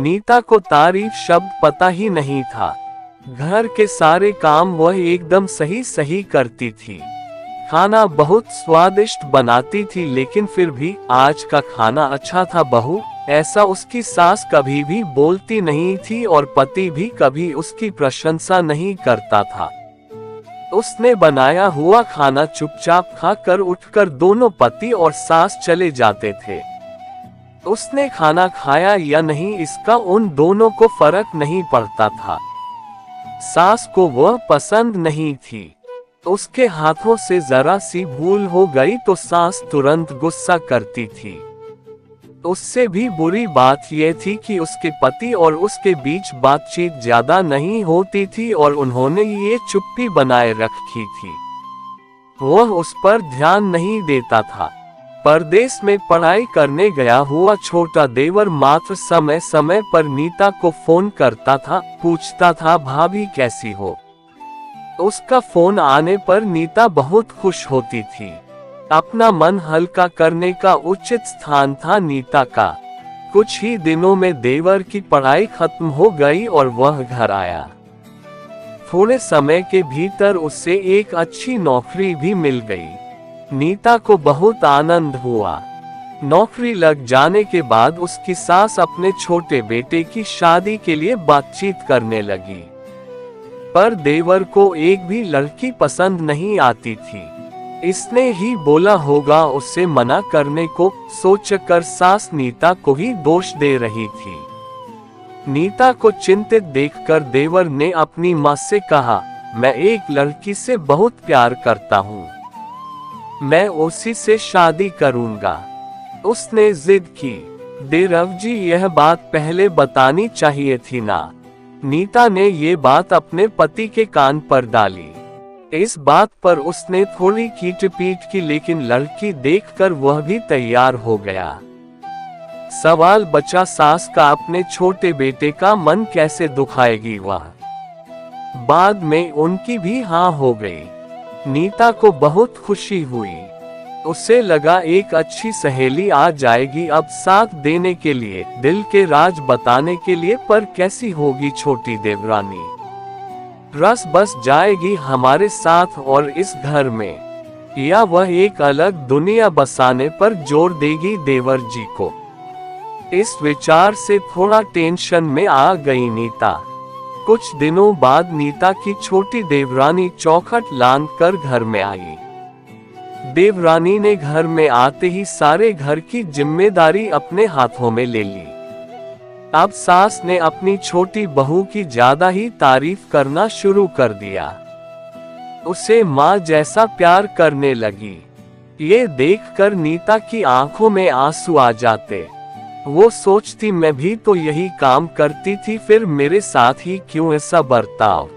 नीता को तारीफ शब्द पता ही नहीं था। घर के सारे काम वह एकदम सही सही करती थी। खाना बहुत स्वादिष्ट बनाती थी, लेकिन फिर भी आज का खाना अच्छा था बहू, ऐसा उसकी सास कभी भी बोलती नहीं थी और पति भी कभी उसकी प्रशंसा नहीं करता था। उसने बनाया हुआ खाना चुपचाप खाकर उठकर दोनों पति और सास चले जाते थे। उसने खाना खाया या नहीं इसका उन दोनों को फर्क नहीं पड़ता था। सास को वह पसंद नहीं थी। उसके हाथों से जरा सी भूल हो गई तो सास तुरंत गुस्सा करती थी। उससे भी बुरी बात यह थी कि उसके पति और उसके बीच बातचीत ज्यादा नहीं होती थी और उन्होंने ये चुप्पी बनाए रखी थी। वह उस पर ध्यान नहीं देता था। परदेश में पढ़ाई करने गया हुआ छोटा देवर मात्र समय समय पर नीता को फोन करता था, पूछता था भाभी कैसी हो। उसका फोन आने पर नीता बहुत खुश होती थी। अपना मन हल्का करने का उचित स्थान था नीता का। कुछ ही दिनों में देवर की पढ़ाई खत्म हो गई और वह घर आया। थोड़े समय के भीतर उससे एक अच्छी नौकरी भी मिल गई। नीता को बहुत आनंद हुआ। नौकरी लग जाने के बाद उसकी सास अपने छोटे बेटे की शादी के लिए बातचीत करने लगी, पर देवर को एक भी लड़की पसंद नहीं आती थी। इसने ही बोला होगा उससे मना करने को सोचकर सास नीता को ही दोष दे रही थी। नीता को चिंतित देखकर देवर ने अपनी माँ से कहा, मैं एक लड़की से बहुत प्यार करता हूँ, मैं उसी से शादी करूँगा। उसने जिद की। देवर जी यह बात पहले बतानी चाहिए थी ना। नीता ने ये बात अपने पति के कान पर डाली। इस बात पर उसने थोड़ी खींच-पीट की, लेकिन लड़की देखकर वह भी तैयार हो गया। सवाल बचा सास का अपने छोटे बेटे का मन कैसे दुखाएगी वह। बाद में उनकी भी हाँ हो गई। नीता को बहुत खुशी हुई। उसे लगा एक अच्छी सहेली आ जाएगी अब साथ देने के लिए, दिल के राज बताने के लिए। पर कैसी होगी छोटी देवरानी, रस बस जाएगी हमारे साथ और इस घर में, या वह एक अलग दुनिया बसाने पर जोर देगी देवर जी को। इस विचार से थोड़ा टेंशन में आ गई नीता। कुछ दिनों बाद नीता की छोटी देवरानी चौखट लांघ कर घर में आई। देवरानी ने घर में आते ही सारे घर की जिम्मेदारी अपने हाथों में ले ली। अब सास ने अपनी छोटी बहू की ज्यादा ही तारीफ करना शुरू कर दिया। उसे माँ जैसा प्यार करने लगी। ये देखकर नीता की आंखों में आंसू आ जाते। वो सोचती मैं भी तो यही काम करती थी, फिर मेरे साथ ही क्यों ऐसा बर्ताव।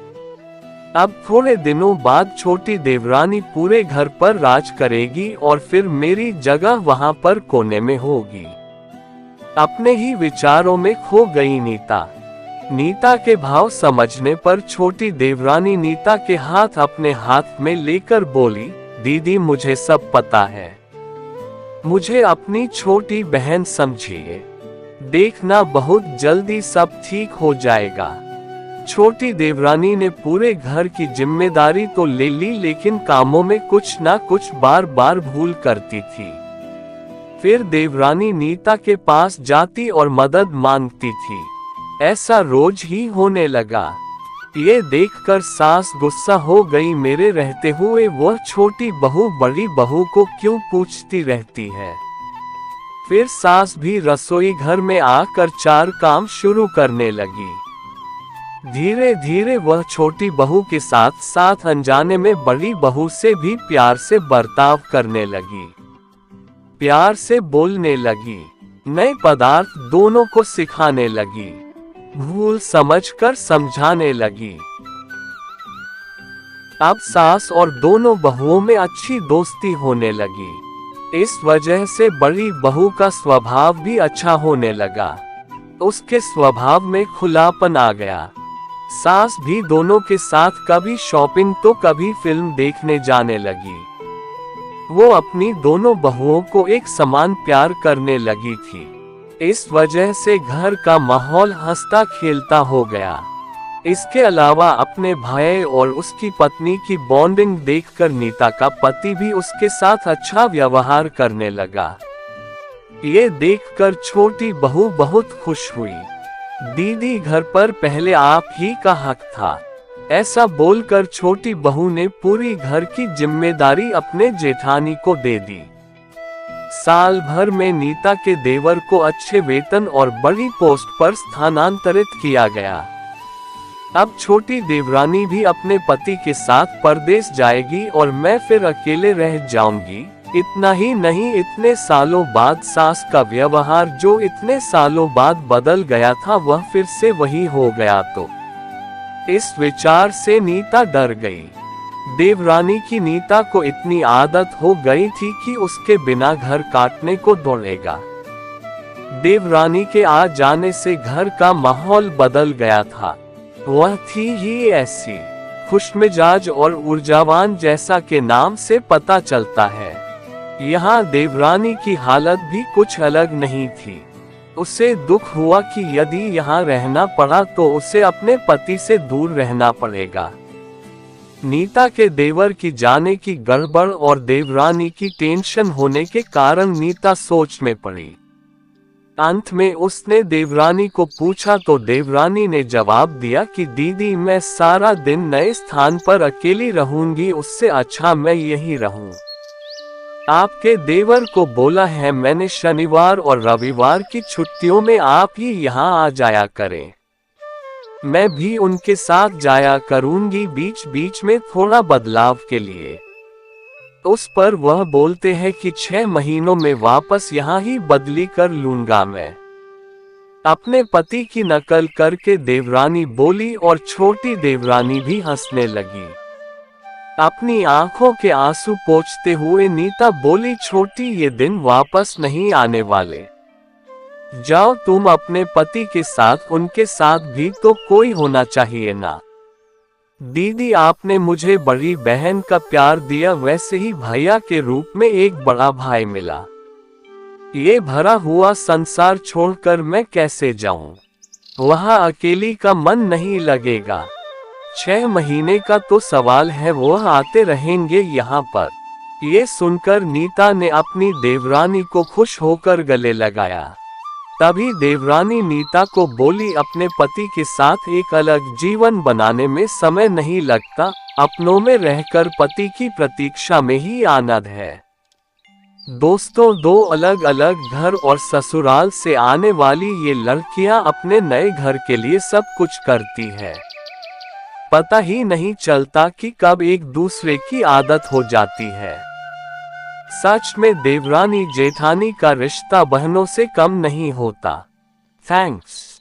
अब थोड़े दिनों बाद छोटी देवरानी पूरे घर पर राज करेगी और फिर मेरी जगह वहां पर कोने में होगी। अपने ही विचारों में खो गई नीता। नीता के भाव समझने पर छोटी देवरानी नीता के हाथ अपने हाथ में लेकर बोली, दीदी मुझे सब पता है, मुझे अपनी छोटी बहन समझिए, देखना बहुत जल्दी सब ठीक हो जाएगा। छोटी देवरानी ने पूरे घर की जिम्मेदारी तो ले ली, लेकिन कामों में कुछ ना कुछ बार बार भूल करती थी। फिर देवरानी नीता के पास जाती और मदद मांगती थी। ऐसा रोज ही होने लगा। ये देखकर सास गुस्सा हो गई, मेरे रहते हुए वह छोटी बहू बड़ी बहू को क्यों पूछती रहती है। फिर सास भी रसोई घर में आकर चार काम शुरू करने लगी। धीरे धीरे वह छोटी बहू के साथ साथ अनजाने में बड़ी बहू से भी प्यार से बर्ताव करने लगी, प्यार से बोलने लगी, नए पदार्थ दोनों को सिखाने लगी, भूल समझकर समझाने लगी। अब सास और दोनों बहुओं में अच्छी दोस्ती होने लगी। इस वजह से बड़ी बहू का स्वभाव भी अच्छा होने लगा। उसके स्वभाव में खुलापन आ गया। सास भी दोनों के साथ कभी शॉपिंग तो कभी फिल्म देखने जाने लगी। वो अपनी दोनों बहुओं को एक समान प्यार करने लगी थी। इस वजह से घर का माहौल हंसता खेलता हो गया। इसके अलावा अपने भाई और उसकी पत्नी की बॉन्डिंग देखकर नीता का पति भी उसके साथ अच्छा व्यवहार करने लगा। ये देखकर छोटी बहू बहुत खुश हुई। दीदी, घर पर पहले आप ही का हक था। ऐसा बोलकर छोटी बहू ने पूरी घर की जिम्मेदारी अपने जेठानी को दे दी। साल भर में नीता के देवर को अच्छे वेतन और बड़ी पोस्ट पर स्थानांतरित किया गया। अब छोटी देवरानी भी अपने पति के साथ परदेश जाएगी और मैं फिर अकेले रह जाऊंगी। इतना ही नहीं, इतने सालों बाद सास का व्यवहार जो इतने सालों बाद बदल गया था वह फिर से वही हो गया। तो इस विचार से नीता डर गई। देवरानी की नीता को इतनी आदत हो गई थी कि उसके बिना घर काटने को दौड़ेगा। देवरानी के आ जाने से घर का माहौल बदल गया था। वह थी ही ऐसी खुशमिजाज और ऊर्जावान, जैसा के नाम से पता चलता है। यहाँ देवरानी की हालत भी कुछ अलग नहीं थी। उसे दुख हुआ कि यदि यहाँ रहना पड़ा तो उसे अपने पति से दूर रहना पड़ेगा। नीता के देवर की जाने की गड़बड़ और देवरानी की टेंशन होने के कारण नीता सोच में पड़ी। अंत में उसने देवरानी को पूछा तो देवरानी ने जवाब दिया कि दीदी, मैं सारा दिन नए स्थान पर अकेली रहूंगी, उससे अच्छा मैं यही रहूं। आपके देवर को बोला है मैंने शनिवार और रविवार की छुट्टियों में आप ही यहाँ आ जाया करें। मैं भी उनके साथ जाया करूंगी बीच बीच में थोड़ा बदलाव के लिए। उस पर वह बोलते हैं कि 6 महीनों में वापस यहाँ ही बदली कर लूंगा मैं। अपने पति की नकल करके देवरानी बोली और छोटी देवरानी भी हंसने लगी। अपनी आंखों के आंसू पोंछते हुए नीता बोली, छोटी, ये दिन वापस नहीं आने वाले। जाओ तुम अपने पति के साथ, उनके साथ भी तो कोई होना चाहिए ना। दीदी, आपने मुझे बड़ी बहन का प्यार दिया, वैसे ही भैया के रूप में एक बड़ा भाई मिला। ये भरा हुआ संसार छोड़कर मैं कैसे जाऊं? वहां अकेली का मन नहीं लगेगा। 6 महीने का तो सवाल है, वो आते रहेंगे यहाँ पर। ये सुनकर नीता ने अपनी देवरानी को खुश होकर गले लगाया। तभी देवरानी नीता को बोली, अपने पति के साथ एक अलग जीवन बनाने में समय नहीं लगता, अपनों में रहकर पति की प्रतीक्षा में ही आनंद है। दोस्तों, 2 अलग अलग घर और ससुराल से आने वाली ये लड़कियां अपने नए घर के लिए सब कुछ करती है। पता ही नहीं चलता कि कब एक दूसरे की आदत हो जाती है। सच में देवरानी जेठानी का रिश्ता बहनों से कम नहीं होता। थैंक्स।